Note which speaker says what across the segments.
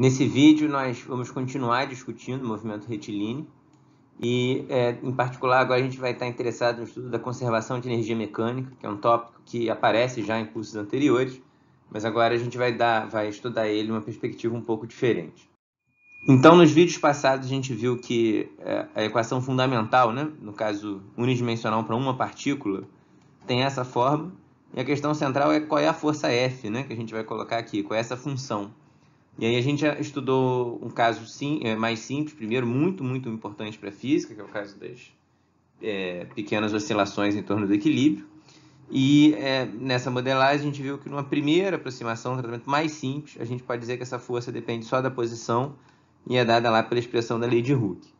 Speaker 1: Nesse vídeo, nós vamos continuar discutindo o movimento retilíneo e, em particular, agora a gente vai estar interessado no estudo da conservação de energia mecânica, que é um tópico que aparece já em cursos anteriores, mas agora a gente vai estudar ele uma perspectiva um pouco diferente. Então, nos vídeos passados, a gente viu que a equação fundamental, né, no caso unidimensional para uma partícula, tem essa forma, e a questão central é qual é a força F, né, que a gente vai colocar aqui, qual é essa função. E aí a gente já estudou um caso mais simples, primeiro, muito importante para a física, que é o caso das pequenas oscilações em torno do equilíbrio. E nessa modelagem a gente viu que numa primeira aproximação, um tratamento mais simples, a gente pode dizer que essa força depende só da posição e é dada lá pela expressão da lei de Hooke.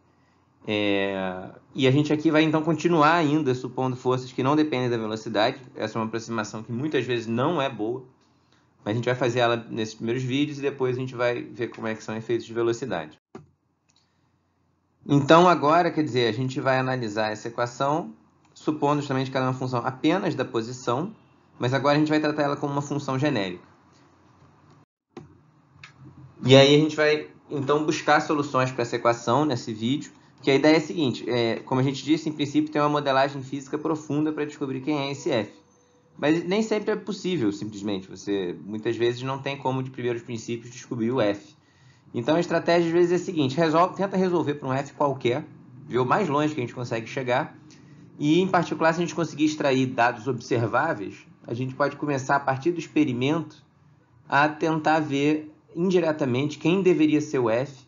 Speaker 1: E a gente aqui vai então continuar ainda supondo forças que não dependem da velocidade. Essa é uma aproximação que muitas vezes não é boa, mas a gente vai fazer ela nesses primeiros vídeos e depois a gente vai ver como é que são efeitos de velocidade. Então agora, quer dizer, a gente vai analisar essa equação, supondo justamente que ela é uma função apenas da posição, mas agora a gente vai tratar ela como uma função genérica. E aí a gente vai, então, buscar soluções para essa equação nesse vídeo, que a ideia é a seguinte, como a gente disse, em princípio tem uma modelagem física profunda para descobrir quem é esse F. Mas nem sempre é possível, simplesmente. Você, muitas vezes, não tem como, de primeiros princípios, descobrir o F. Então, a estratégia, às vezes, é a seguinte. Tenta resolver para um F qualquer, ver o mais longe que a gente consegue chegar. E, em particular, se a gente conseguir extrair dados observáveis, a gente pode começar, a partir do experimento, a tentar ver, indiretamente, quem deveria ser o F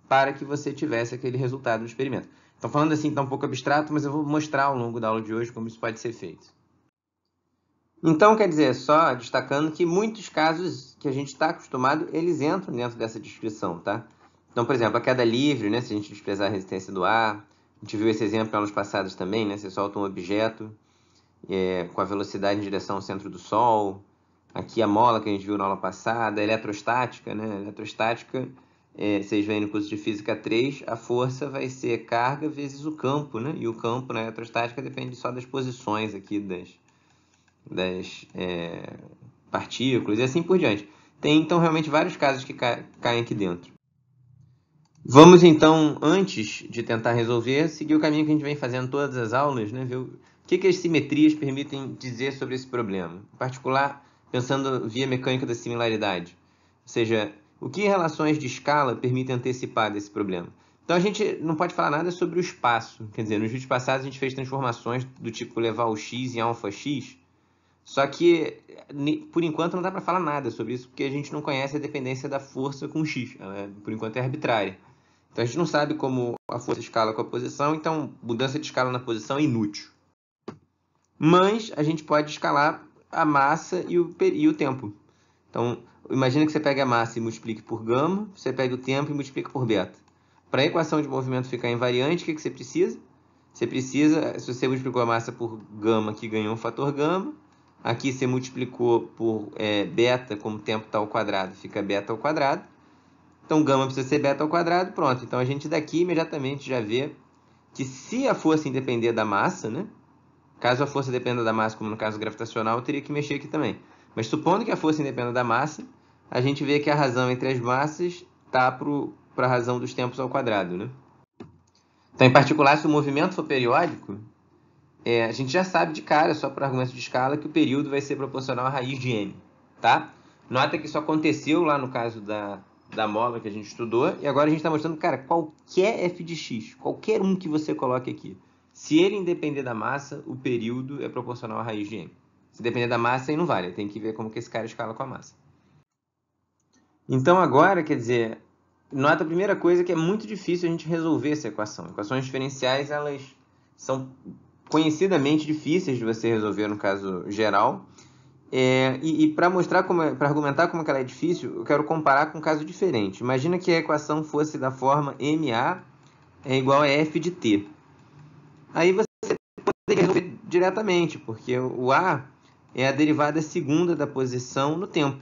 Speaker 1: para que você tivesse aquele resultado do experimento. Estou falando assim, está um pouco abstrato, mas eu vou mostrar ao longo da aula de hoje como isso pode ser feito. Então, quer dizer, só destacando que muitos casos que a gente está acostumado, eles entram dentro dessa descrição, tá? Então, por exemplo, a queda livre, né? Se a gente desprezar a resistência do ar, a gente viu esse exemplo em aulas passadas também, né? Você solta um objeto com a velocidade em direção ao centro do Sol. Aqui a mola que a gente viu na aula passada, a eletrostática, né? A eletrostática, vocês veem no curso de Física 3, a força vai ser carga vezes o campo, né? E o campo na eletrostática depende só das posições aqui das partículas e assim por diante. Tem, então, realmente vários casos que caem aqui dentro. Vamos, então, antes de tentar resolver, seguir o caminho que a gente vem fazendo todas as aulas, né? Ver o que as simetrias permitem dizer sobre esse problema. Em particular, pensando via mecânica da similaridade. Ou seja, o que relações de escala permitem antecipar desse problema. Então, a gente não pode falar nada sobre o espaço. Quer dizer, nos vídeos passados a gente fez transformações do tipo levar o x em alfa x. Só que, por enquanto, não dá para falar nada sobre isso, porque a gente não conhece a dependência da força com x. Ela, por enquanto, é arbitrária. Então, a gente não sabe como a força escala com a posição, então mudança de escala na posição é inútil. Mas a gente pode escalar a massa e o tempo. Então, imagina que você pega a massa e multiplique por gama, você pega o tempo e multiplica por beta. Para a equação de movimento ficar invariante, o que você precisa? Você precisa, se você multiplicou a massa por gama, que ganhou um fator gama, aqui você multiplicou por beta, como tempo está ao quadrado, fica beta ao quadrado. Então, gama precisa ser beta ao quadrado, pronto. Então, a gente daqui imediatamente já vê que se a força independer da massa, né? Caso a força dependa da massa, como no caso gravitacional, eu teria que mexer aqui também. Mas supondo que a força independa da massa, a gente vê que a razão entre as massas está para a razão dos tempos ao quadrado, né? Então, em particular, se o movimento for periódico, a gente já sabe de cara, só por argumento de escala, que o período vai ser proporcional à raiz de n, tá? Nota que isso aconteceu lá no caso da mola que a gente estudou, e agora a gente está mostrando, cara, qualquer f de x, qualquer um que você coloque aqui, se ele independer da massa, o período é proporcional à raiz de n. Se depender da massa, aí não vale, tem que ver como que esse cara escala com a massa. Então agora, quer dizer, nota a primeira coisa que é muito difícil a gente resolver essa equação. Equações diferenciais, elas são conhecidamente difíceis de você resolver no caso geral. E para mostrar para argumentar como que ela é difícil, eu quero comparar com um caso diferente. Imagina que a equação fosse da forma MA é igual a F de T. Aí você poderia resolver diretamente, porque o A é a derivada segunda da posição no tempo.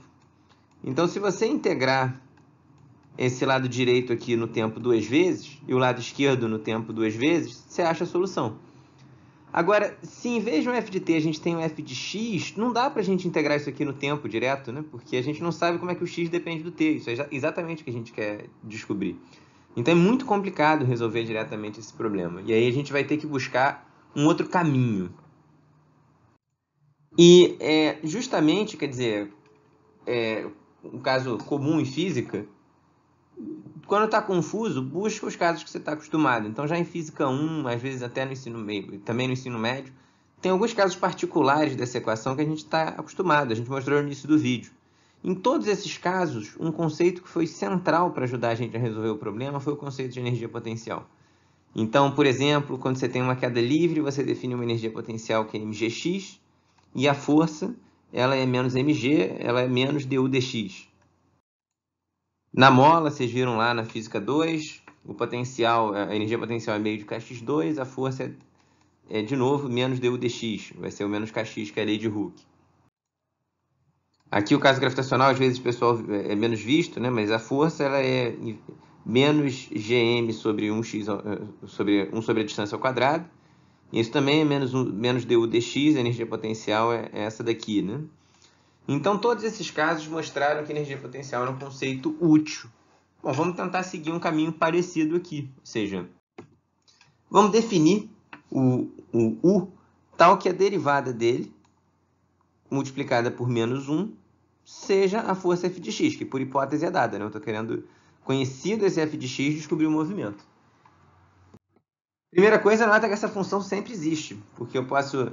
Speaker 1: Então, se você integrar esse lado direito aqui no tempo duas vezes, e o lado esquerdo no tempo duas vezes, você acha a solução. Agora, se em vez de um f de t a gente tem um f de x, não dá para a gente integrar isso aqui no tempo direto, né? Porque a gente não sabe como é que o x depende do t. Isso é exatamente o que a gente quer descobrir. Então é muito complicado resolver diretamente esse problema. E aí a gente vai ter que buscar um outro caminho. E justamente, quer dizer, um caso comum em física, quando está confuso, busca os casos que você está acostumado. Então, já em Física 1, às vezes até no ensino médio, também no ensino médio, tem alguns casos particulares dessa equação que a gente está acostumado. A gente mostrou no início do vídeo. Em todos esses casos, um conceito que foi central para ajudar a gente a resolver o problema foi o conceito de energia potencial. Então, por exemplo, quando você tem uma queda livre, você define uma energia potencial que é mgx, e a força ela é menos mg, ela é menos du dx. Na mola, vocês viram lá na física 2, o potencial, a energia potencial é meio de kx2, a força é de novo menos du dx, vai ser o menos kx, que é a lei de Hooke. Aqui o caso gravitacional, às vezes o pessoal é menos visto, né? Mas a força ela é menos gm sobre 1x sobre 1 sobre a distância ao quadrado. Isso também é menos du dx, a energia potencial é essa daqui, né? Então, todos esses casos mostraram que energia potencial era um conceito útil. Bom, vamos tentar seguir um caminho parecido aqui. Ou seja, vamos definir o U tal que a derivada dele, multiplicada por menos 1, seja a força f de x, que por hipótese é dada, né? Eu estou querendo, conhecido esse f de x, descobrir o movimento. Primeira coisa, nota que essa função sempre existe, porque eu posso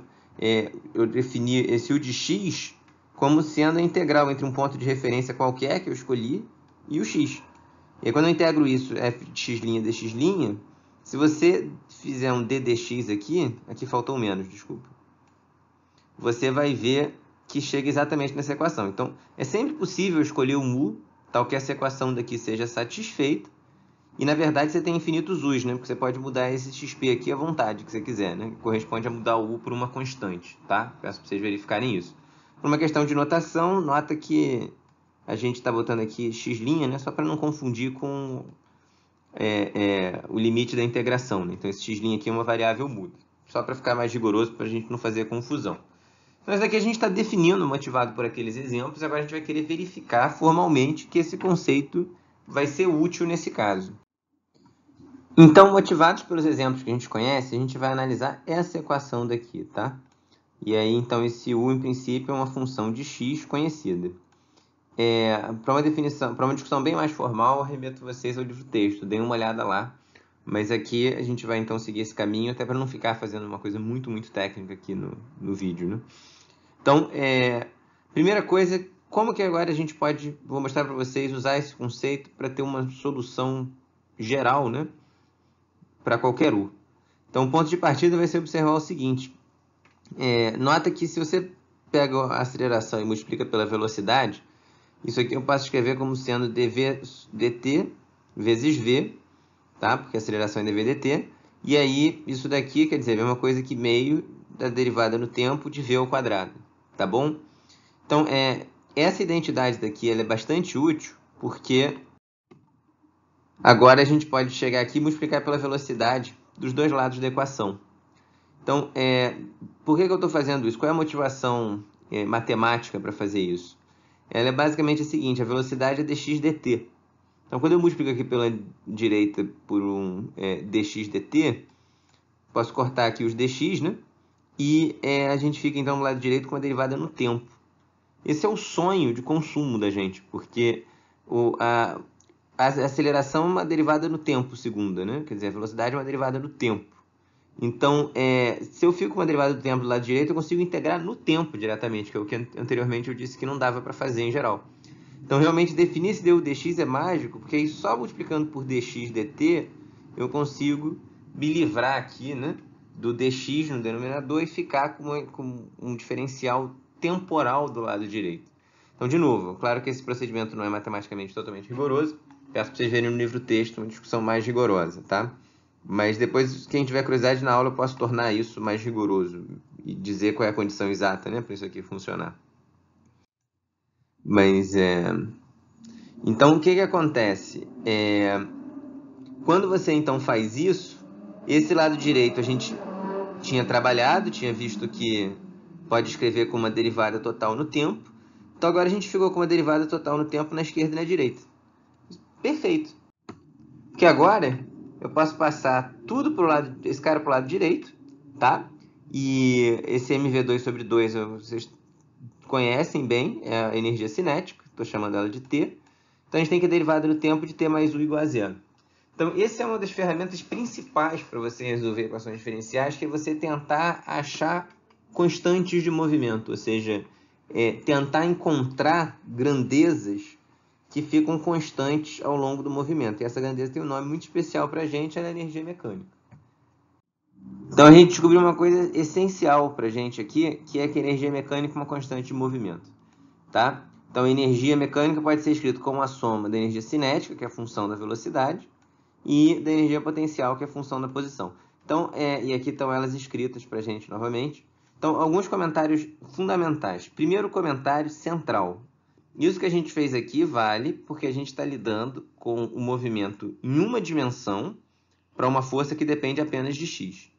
Speaker 1: eu definir esse U de x como sendo a integral entre um ponto de referência qualquer que eu escolhi e o x. E aí, quando eu integro isso, f de x' dx', se você fizer um d dx aqui faltou um menos, desculpa, você vai ver que chega exatamente nessa equação. Então, é sempre possível escolher um u, tal que essa equação daqui seja satisfeita, e, na verdade, você tem infinitos u's, né? Porque você pode mudar esse xp aqui à vontade, que você quiser, né? Que corresponde a mudar o u por uma constante, tá? Peço para vocês verificarem isso. Por uma questão de notação, nota que a gente está botando aqui x', né? Só para não confundir com o limite da integração, né? Então, esse x' aqui é uma variável muda. Só para ficar mais rigoroso, para a gente não fazer confusão. Então, isso aqui a gente está definindo, motivado por aqueles exemplos. Agora, a gente vai querer verificar formalmente que esse conceito vai ser útil nesse caso. Então, motivados pelos exemplos que a gente conhece, a gente vai analisar essa equação daqui, tá? E aí, então, esse u, em princípio, é uma função de x conhecida. Para uma discussão bem mais formal, eu remeto vocês ao livro-texto, deem uma olhada lá. Mas aqui a gente vai, então, seguir esse caminho, até para não ficar fazendo uma coisa muito, muito técnica aqui no vídeo, né? Então, primeira coisa, como que agora a gente pode, vou mostrar para vocês, usar esse conceito para ter uma solução geral, né? Para qualquer U. Então, o ponto de partida vai ser observar o seguinte. Nota que se você pega a aceleração e multiplica pela velocidade, isso aqui eu posso escrever como sendo dv dt vezes v, tá? Porque a aceleração é dv dt. E aí, isso daqui quer dizer a mesma coisa que meio da derivada no tempo de v ao quadrado, tá bom? Então, essa identidade daqui ela é bastante útil, porque agora a gente pode chegar aqui e multiplicar pela velocidade dos dois lados da equação. Então, por que eu estou fazendo isso? Qual é a motivação matemática para fazer isso? Ela é basicamente a seguinte, a velocidade é dx dt. Então, quando eu multiplico aqui pela direita por um dx dt, posso cortar aqui os dx, né? E a gente fica, então, do lado direito com a derivada no tempo. Esse é o sonho de consumo da gente, porque a aceleração é uma derivada no tempo segunda, né? Quer dizer, a velocidade é uma derivada no tempo. Então, se eu fico com uma derivada do tempo do lado direito, eu consigo integrar no tempo diretamente, que é o que anteriormente eu disse que não dava para fazer em geral. Então, realmente, definir esse du dx é mágico, porque aí só multiplicando por dx dt, eu consigo me livrar aqui, né, do dx no denominador e ficar com um diferencial temporal do lado direito. Então, de novo, claro que esse procedimento não é matematicamente totalmente rigoroso. Peço para vocês verem no livro-texto uma discussão mais rigorosa, tá? Mas depois, quem tiver curiosidade na aula, eu posso tornar isso mais rigoroso e dizer qual é a condição exata, né, para isso aqui funcionar. Mas, então, o que acontece? Quando você, então, faz isso, esse lado direito a gente tinha trabalhado, tinha visto que pode escrever com uma derivada total no tempo. Então agora a gente ficou com uma derivada total no tempo na esquerda e na direita. Perfeito. Porque agora eu posso passar tudo pro lado, esse cara para o lado direito, tá? E esse mv2 sobre 2 vocês conhecem bem, é a energia cinética, estou chamando ela de T. Então a gente tem que a derivada do tempo de T mais U igual a zero. Então, essa é uma das ferramentas principais para você resolver equações diferenciais, que é você tentar achar constantes de movimento, ou seja, tentar encontrar grandezas que ficam constantes ao longo do movimento. E essa grandeza tem um nome muito especial para a gente, ela é a energia mecânica. Então, a gente descobriu uma coisa essencial para a gente aqui, que é que a energia mecânica é uma constante de movimento. Tá? Então, a energia mecânica pode ser escrita como a soma da energia cinética, que é a função da velocidade, e da energia potencial, que é a função da posição. Então, e aqui estão elas escritas para a gente novamente. Então, alguns comentários fundamentais. Primeiro comentário central. Isso que a gente fez aqui vale porque a gente está lidando com o movimento em uma dimensão para uma força que depende apenas de x.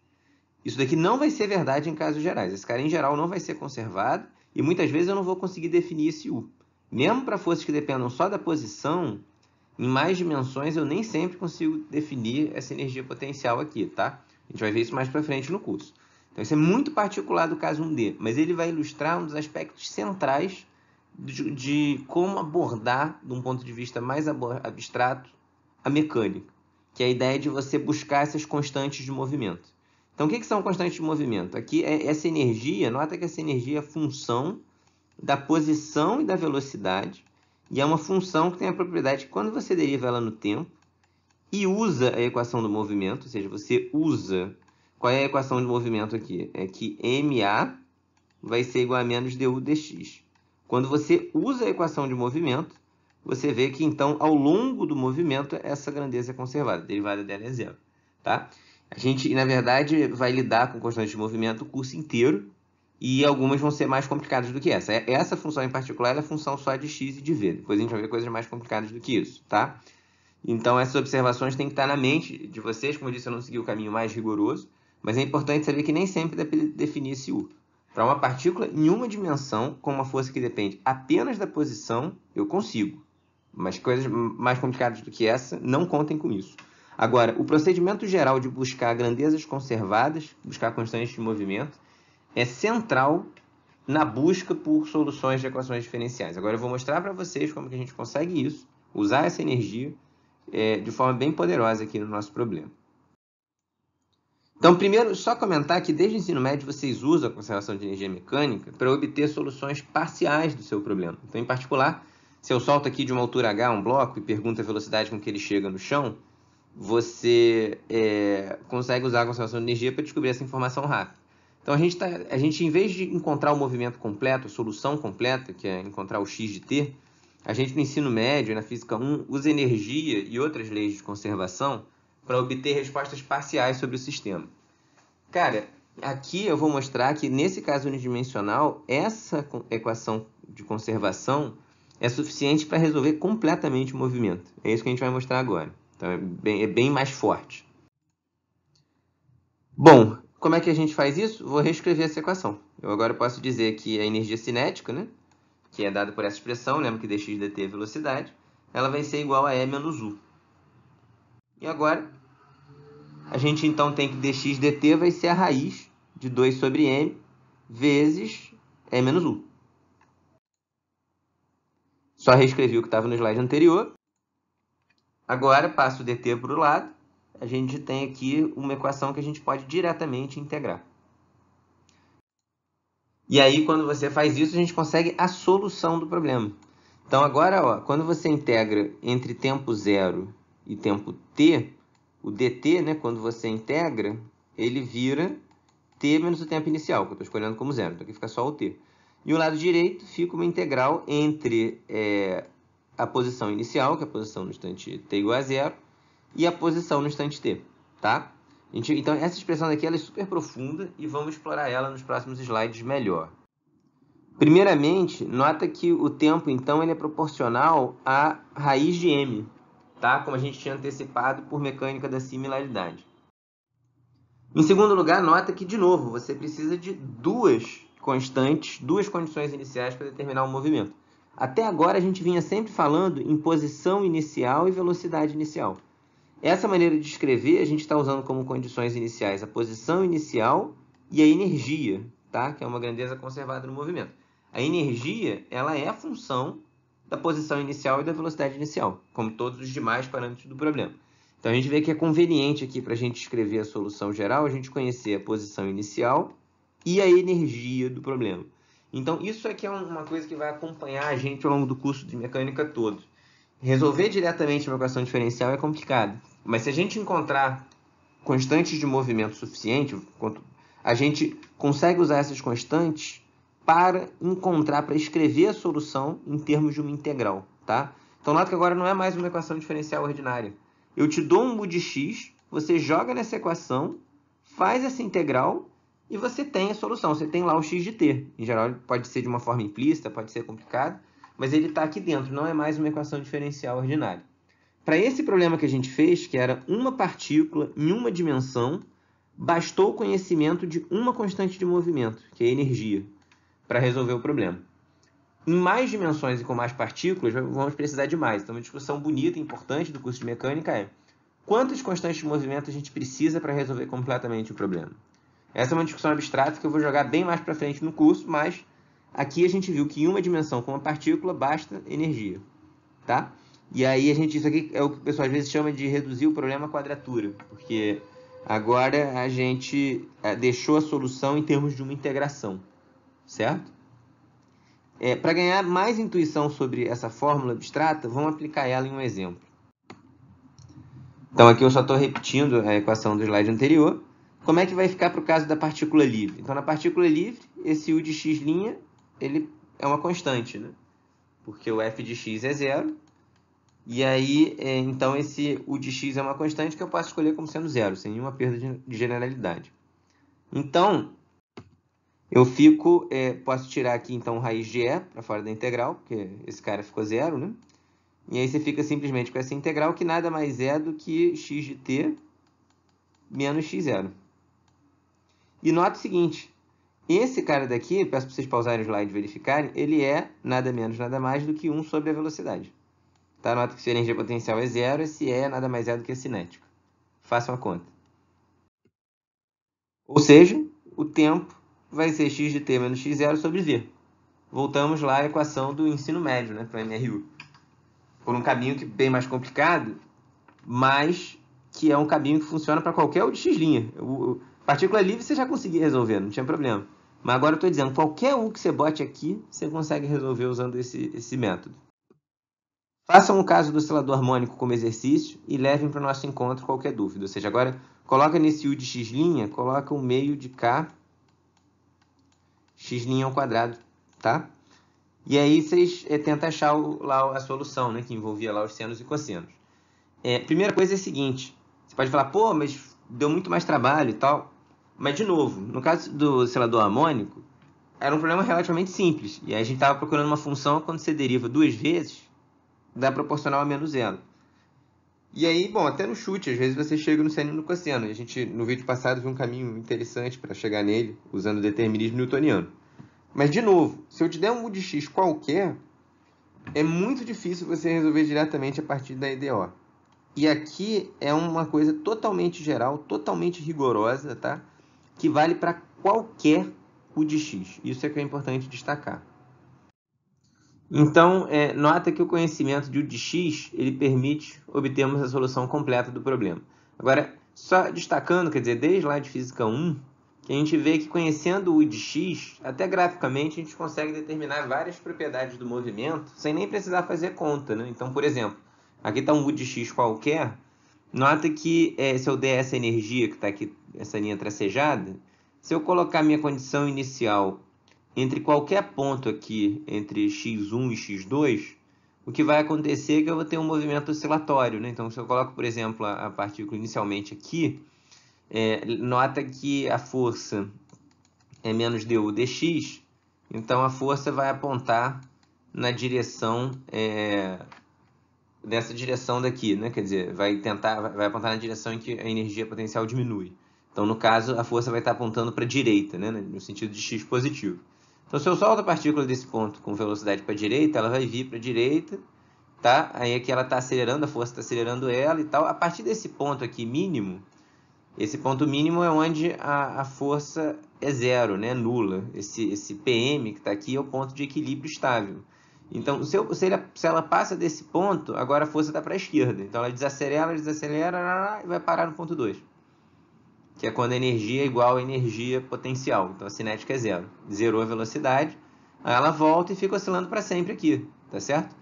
Speaker 1: Isso daqui não vai ser verdade em casos gerais. Esse cara, em geral, não vai ser conservado e muitas vezes eu não vou conseguir definir esse u. Mesmo para forças que dependam só da posição, em mais dimensões, eu nem sempre consigo definir essa energia potencial aqui, tá? A gente vai ver isso mais para frente no curso. Então, isso é muito particular do caso 1D, mas ele vai ilustrar um dos aspectos centrais de como abordar, de um ponto de vista mais abstrato, a mecânica, que é a ideia de você buscar essas constantes de movimento. Então, o que são constantes de movimento? Aqui, essa energia, nota que essa energia é função da posição e da velocidade, e é uma função que tem a propriedade que quando você deriva ela no tempo e usa a equação do movimento, ou seja, você usa... Qual é a equação de movimento aqui? É que MA vai ser igual a menos du dx. Quando você usa a equação de movimento, você vê que, então, ao longo do movimento, essa grandeza é conservada. A derivada dela é zero. Tá? A gente, na verdade, vai lidar com constantes de movimento o curso inteiro, e algumas vão ser mais complicadas do que essa. Essa função em particular é função só de x e de v. Depois a gente vai ver coisas mais complicadas do que isso, tá? Então, essas observações têm que estar na mente de vocês. Como eu disse, eu não segui o caminho mais rigoroso, mas é importante saber que nem sempre dá para definir esse u. Para uma partícula em uma dimensão, com uma força que depende apenas da posição, eu consigo. Mas coisas mais complicadas do que essa, não contem com isso. Agora, o procedimento geral de buscar grandezas conservadas, buscar constantes de movimento, é central na busca por soluções de equações diferenciais. Agora eu vou mostrar para vocês como que a gente consegue isso, usar essa energia de forma bem poderosa aqui no nosso problema. Então, primeiro, só comentar que desde o ensino médio vocês usam a conservação de energia mecânica para obter soluções parciais do seu problema. Então, em particular, se eu solto aqui de uma altura h um bloco e pergunto a velocidade com que ele chega no chão, você consegue usar a conservação de energia para descobrir essa informação rápida. Então, a gente, em vez de encontrar o movimento completo, a solução completa, que é encontrar o x de t, a gente, no ensino médio, na Física 1, usa energia e outras leis de conservação para obter respostas parciais sobre o sistema. Cara, aqui eu vou mostrar que, nesse caso unidimensional, essa equação de conservação é suficiente para resolver completamente o movimento. É isso que a gente vai mostrar agora. Então, é bem mais forte. Bom, como é que a gente faz isso? Vou reescrever essa equação. Eu agora posso dizer que a energia cinética, né, que é dada por essa expressão, lembra que dx dt é velocidade, ela vai ser igual a E menos U. E agora, a gente então tem que dx dt vai ser a raiz de 2 sobre m vezes E menos U. Só reescrevi o que estava no slide anterior. Agora, passo o dt para o lado. A gente tem aqui uma equação que a gente pode diretamente integrar. E aí, quando você faz isso, a gente consegue a solução do problema. Então, agora, ó, quando você integra entre tempo zero e tempo t, o dt, né, quando você integra, ele vira t menos o tempo inicial, que eu estou escolhendo como zero. Então, aqui fica só o t. E o lado direito fica uma integral entre a posição inicial, que é a posição no instante t igual a zero, e a posição no instante t, tá? Então, essa expressão daqui ela é super profunda e vamos explorar ela nos próximos slides melhor. Primeiramente, nota que o tempo, então, ele é proporcional à raiz de m, tá? Como a gente tinha antecipado por mecânica da similaridade. Em segundo lugar, nota que, de novo, você precisa de duas constantes, duas condições iniciais para determinar o movimento. Até agora, a gente vinha sempre falando em posição inicial e velocidade inicial. Essa maneira de escrever, a gente está usando como condições iniciais a posição inicial e a energia, tá? Que é uma grandeza conservada no movimento. A energia, ela é a função da posição inicial e da velocidade inicial, como todos os demais parâmetros do problema. Então, a gente vê que é conveniente aqui para a gente escrever a solução geral, a gente conhecer a posição inicial e a energia do problema. Então, isso aqui é uma coisa que vai acompanhar a gente ao longo do curso de mecânica todo. Resolver diretamente uma equação diferencial é complicado, mas se a gente encontrar constantes de movimento suficiente, a gente consegue usar essas constantes para escrever a solução em termos de uma integral, tá? Então, nota que agora não é mais uma equação diferencial ordinária. Eu te dou um mu de x, você joga nessa equação, faz essa integral e você tem a solução. Você tem lá o x de t. Em geral, pode ser de uma forma implícita, pode ser complicado, mas ele está aqui dentro, não é mais uma equação diferencial ordinária. Para esse problema que a gente fez, que era uma partícula em uma dimensão, bastou o conhecimento de uma constante de movimento, que é a energia, para resolver o problema. Em mais dimensões e com mais partículas, vamos precisar de mais. Então, uma discussão bonita e importante do curso de mecânica é: quantas constantes de movimento a gente precisa para resolver completamente o problema? Essa é uma discussão abstrata que eu vou jogar bem mais para frente no curso, mas aqui a gente viu que em uma dimensão com uma partícula basta energia, tá? E aí isso aqui é o que o pessoal às vezes chama de reduzir o problema à quadratura, porque agora a gente deixou a solução em termos de uma integração, certo? Para ganhar mais intuição sobre essa fórmula abstrata, vamos aplicar ela em um exemplo. Então aqui eu só estou repetindo a equação do slide anterior. Como é que vai ficar para o caso da partícula livre? Então, na partícula livre, esse u de x', ele é uma constante, né? Porque o f de x é zero. E aí, então, esse u de x é uma constante que eu posso escolher como sendo zero, sem nenhuma perda de generalidade. Então, eu posso tirar aqui, então, raiz de e para fora da integral, porque esse cara ficou zero, né? E aí você fica simplesmente com essa integral, que nada mais é do que x de t menos x0. E nota o seguinte, esse cara daqui, peço para vocês pausarem o slide e verificarem, ele é nada menos, nada mais do que 1 sobre a velocidade. Tá? Nota que se a energia potencial é zero, esse E é nada mais é do que a cinética. Façam a conta. Ou seja, o tempo vai ser x de t menos x0 sobre v. Voltamos lá à equação do ensino médio, né, para o MRU. Por um caminho bem mais complicado, mas que é um caminho que funciona para qualquer u de x'. Partícula livre você já conseguia resolver, não tinha problema. Mas agora eu estou dizendo, qualquer u que você bote aqui, você consegue resolver usando esse método. Façam o caso do oscilador harmônico como exercício e levem para o nosso encontro qualquer dúvida. Ou seja, agora coloca nesse u de x', coloca o meio de k x' ao quadrado, tá? E aí vocês tentam achar lá a solução, né, que envolvia lá os senos e cossenos. Primeira coisa é a seguinte, você pode falar, pô, mas deu muito mais trabalho e tal. Mas, de novo, no caso do oscilador harmônico, era um problema relativamente simples. E aí a gente estava procurando uma função quando você deriva duas vezes, dá proporcional a menos zero. E aí, bom, até no chute, às vezes você chega no seno e no cosseno. E a gente, no vídeo passado, viu um caminho interessante para chegar nele, usando o determinismo newtoniano. Mas, de novo, se eu te der um u de x qualquer, é muito difícil você resolver diretamente a partir da EDO. E aqui é uma coisa totalmente geral, totalmente rigorosa, tá? Que vale para qualquer u de x. Isso é que é importante destacar. Então, nota que o conhecimento de u de x, ele permite obtermos a solução completa do problema. Agora, só destacando, quer dizer, desde lá de Física 1, que a gente vê que conhecendo o u de x, até graficamente, a gente consegue determinar várias propriedades do movimento sem nem precisar fazer conta, né? Então, por exemplo, aqui está um u de x qualquer. Nota que se eu der essa energia que está aqui, essa linha tracejada, se eu colocar minha condição inicial entre qualquer ponto aqui, entre x1 e x2, o que vai acontecer é que eu vou ter um movimento oscilatório, né? Então, se eu coloco, por exemplo, a partícula inicialmente aqui, nota que a força é menos du dx, então a força vai apontar na direção dessa direção daqui, né? Quer dizer, vai apontar na direção em que a energia potencial diminui. Então, no caso, a força vai estar apontando para a direita, né, no sentido de x positivo. Então, se eu solto a partícula desse ponto com velocidade para a direita, ela vai vir para a direita, tá? Aí aqui ela está acelerando, a força está acelerando ela e tal. A partir desse ponto aqui mínimo, esse ponto mínimo é onde a força é zero, né, nula. Esse PM que está aqui é o ponto de equilíbrio estável. Então, se ela passa desse ponto, agora a força está para a esquerda. Então, ela desacelera e vai parar no ponto 2. Que é quando a energia é igual à energia potencial. Então, a cinética é zero. Zerou a velocidade, aí ela volta e fica oscilando para sempre aqui, tá certo?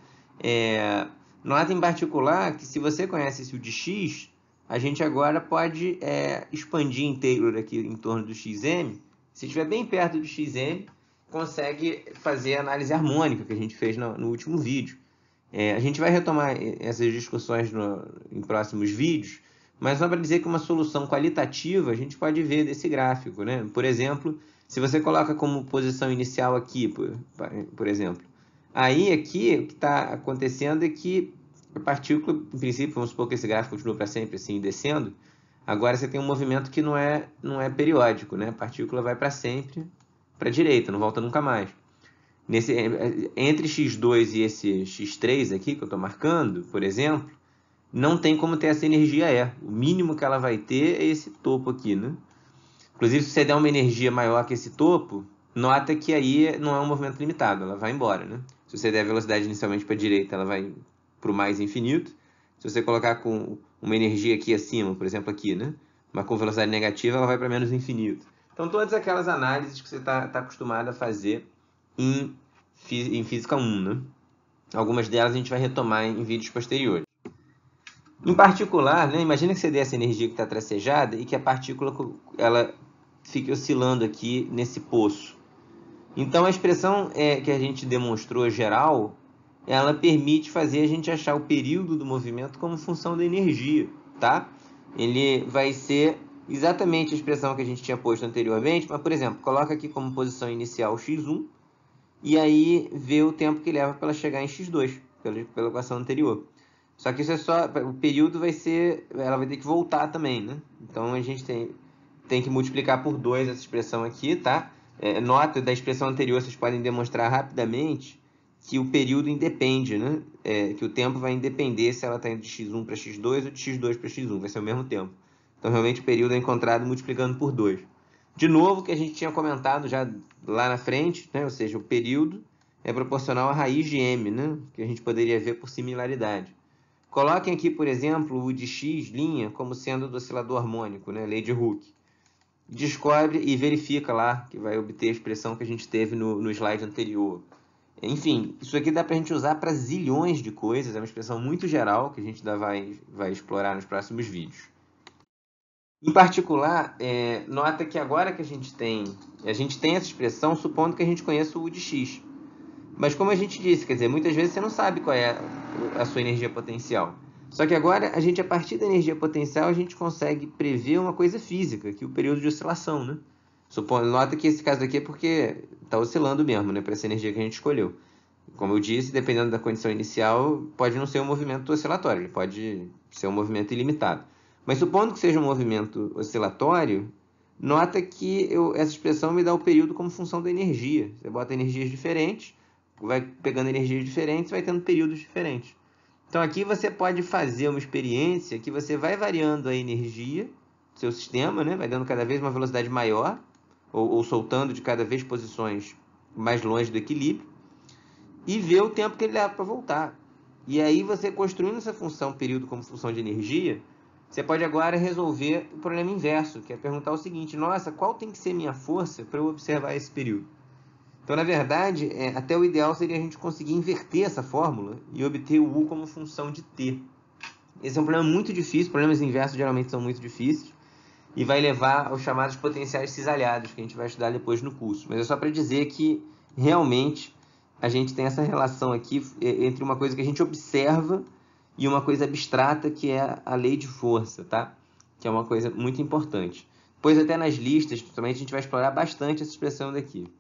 Speaker 1: Nota em particular que se você conhece o de x, a gente agora pode expandir inteiro aqui em torno do xm. Se estiver bem perto do xm, consegue fazer a análise harmônica que a gente fez no último vídeo. A gente vai retomar essas discussões em próximos vídeos, mas só para dizer que uma solução qualitativa a gente pode ver desse gráfico, né? Por exemplo, se você coloca como posição inicial aqui, por exemplo, aí aqui o que está acontecendo é que a partícula, em princípio, vamos supor que esse gráfico continua para sempre assim, descendo, agora você tem um movimento que não é periódico, né? A partícula vai para sempre para a direita, não volta nunca mais. Entre x2 e esse x3 aqui que eu estou marcando, por exemplo, não tem como ter essa energia E. O mínimo que ela vai ter é esse topo aqui, né? Inclusive, se você der uma energia maior que esse topo, nota que aí não é um movimento limitado, ela vai embora, né? Se você der a velocidade inicialmente para a direita, ela vai para o mais infinito. Se você colocar com uma energia aqui acima, por exemplo aqui, né? Mas com velocidade negativa, ela vai para menos infinito. Então, todas aquelas análises que você está acostumado a fazer em Física 1, né? Algumas delas a gente vai retomar em vídeos posteriores. Em particular, né, imagina que você dê essa energia que está tracejada e que a partícula ela fique oscilando aqui nesse poço. Então, a expressão que a gente demonstrou geral, ela permite fazer a gente achar o período do movimento como função da energia, tá? Ele vai ser exatamente a expressão que a gente tinha posto anteriormente, mas, por exemplo, coloca aqui como posição inicial x1 e aí vê o tempo que leva para ela chegar em x2, pela equação anterior. Só que isso é só, o período vai ser, ela vai ter que voltar também, né? Então a gente tem que multiplicar por 2 essa expressão aqui, tá? Nota da expressão anterior, vocês podem demonstrar rapidamente que o período independe, né? Que o tempo vai independer se ela está indo de x1 para x2 ou de x2 para x1, vai ser o mesmo tempo. Então realmente o período é encontrado multiplicando por 2. De novo, que a gente tinha comentado já lá na frente, né? Ou seja, o período é proporcional à raiz de m, né? Que a gente poderia ver por similaridade. Coloquem aqui, por exemplo, o de x' como sendo do oscilador harmônico, né? Lei de Hooke. Descobre e verifica lá, que vai obter a expressão que a gente teve no slide anterior. Enfim, isso aqui dá para a gente usar para zilhões de coisas, é uma expressão muito geral que a gente ainda vai explorar nos próximos vídeos. Em particular, nota que agora que a gente tem essa expressão supondo que a gente conheça o de x. Mas como a gente disse, quer dizer, muitas vezes você não sabe qual é a sua energia potencial. Só que agora, a partir da energia potencial, a gente consegue prever uma coisa física, que é o período de oscilação, né? Nota que esse caso aqui é porque está oscilando mesmo, né? Para essa energia que a gente escolheu. Como eu disse, dependendo da condição inicial, pode não ser um movimento oscilatório, ele pode ser um movimento ilimitado. Mas supondo que seja um movimento oscilatório, nota que essa expressão me dá o período como função da energia. Você bota energias diferentes, vai pegando energias diferentes, vai tendo períodos diferentes. Então aqui você pode fazer uma experiência que você vai variando a energia do seu sistema, né? Vai dando cada vez uma velocidade maior, ou soltando de cada vez posições mais longe do equilíbrio, e ver o tempo que ele leva para voltar. E aí você construindo essa função período como função de energia, você pode agora resolver o problema inverso, que é perguntar o seguinte: nossa, qual tem que ser minha força para eu observar esse período? Então, na verdade, até o ideal seria a gente conseguir inverter essa fórmula e obter o U como função de T. Esse é um problema muito difícil, problemas inversos geralmente são muito difíceis, e vai levar aos chamados potenciais cisalhados, que a gente vai estudar depois no curso. Mas é só para dizer que, realmente, a gente tem essa relação aqui entre uma coisa que a gente observa e uma coisa abstrata, que é a lei de força, tá? Que é uma coisa muito importante. Depois, até nas listas, principalmente, a gente vai explorar bastante essa expressão daqui.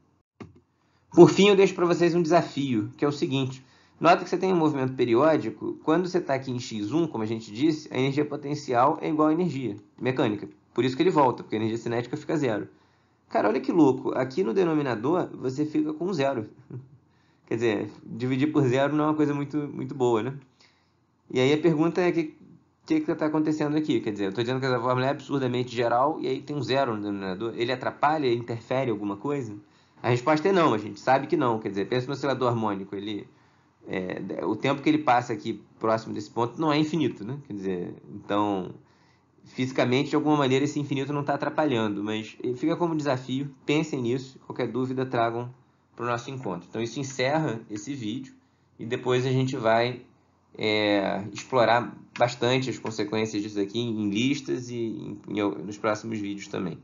Speaker 1: Por fim, eu deixo para vocês um desafio, que é o seguinte. Nota que você tem um movimento periódico, quando você está aqui em x1, como a gente disse, a energia potencial é igual à energia mecânica. Por isso que ele volta, porque a energia cinética fica zero. Cara, olha que louco. Aqui no denominador, você fica com zero. Quer dizer, dividir por zero não é uma coisa muito boa, né? E aí a pergunta é o que está acontecendo aqui? Quer dizer, eu estou dizendo que essa fórmula é absurdamente geral e aí tem um zero no denominador. Ele atrapalha, interfere em alguma coisa? A resposta é não, a gente sabe que não. Quer dizer, pensa no oscilador harmônico, o tempo que ele passa aqui próximo desse ponto não é infinito, né? Quer dizer, então, fisicamente, de alguma maneira, esse infinito não está atrapalhando, mas fica como desafio, pensem nisso, qualquer dúvida tragam para o nosso encontro. Então, isso encerra esse vídeo e depois a gente vai explorar bastante as consequências disso aqui em listas e nos próximos vídeos também.